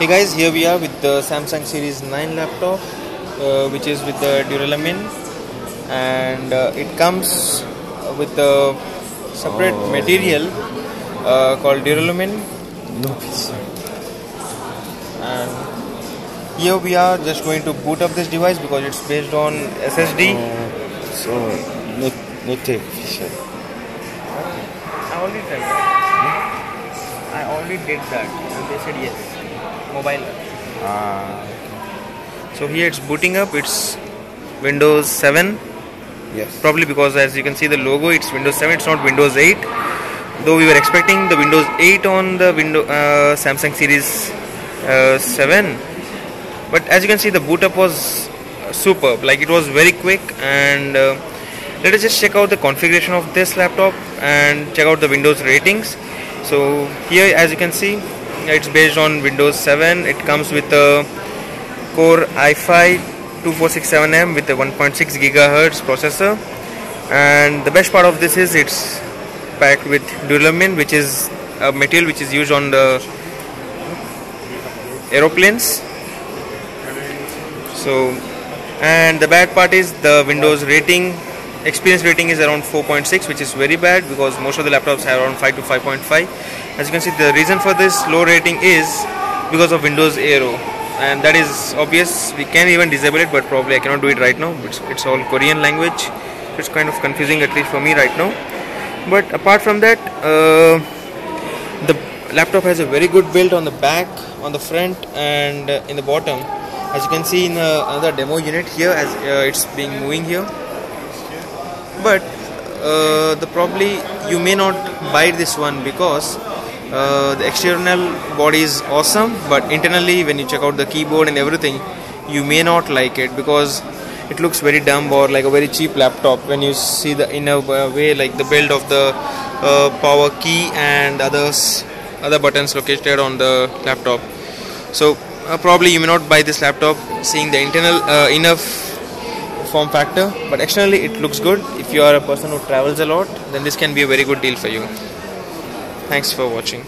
Hey guys, here we are with the Samsung Series 9 laptop, which is with the Duralumin, and it comes with a separate material called Duralumin. No. And here we are just going to boot up this device because it's based on SSD. So not official. I already tried that. I already did that, and they said yes. Mobile. So here it's booting up. It's Windows 7. Yes. Probably because, as you can see the logo, it's Windows 7. It's not Windows 8. Though we were expecting the Windows 8 on the Samsung Series 7. But as you can see, the boot up was superb. Like, it was very quick. And let us just check out the configuration of this laptop and check out the Windows ratings. So here, as you can see, it's based on Windows 7. It comes with a Core i5 2467M with a 1.6 GHz processor, and the best part of this is it's packed with Duralumin, which is a material which is used on the aeroplanes. So, and the bad part is the Windows rating, experience rating is around 4.6, which is very bad because most of the laptops have around 5 to 5.5. As you can see, the reason for this low rating is because of Windows Aero, and that is obvious. We can even disable it, but probably I cannot do it right now. It's all Korean language. It's kind of confusing, at least for me right now. But apart from that, the laptop has a very good build on the back, on the front, and in the bottom. As you can see in another demo unit here, as it's being moving here. But probably you may not buy this one because the external body is awesome, but internally when you check out the keyboard and everything, you may not like it because it looks very dumb or like a very cheap laptop when you see the inner way, like the build of the power key and other buttons located on the laptop. So probably you may not buy this laptop seeing the internal inner form factor, but externally it looks good. If you are a person who travels a lot, then this can be a very good deal for you. Thanks for watching.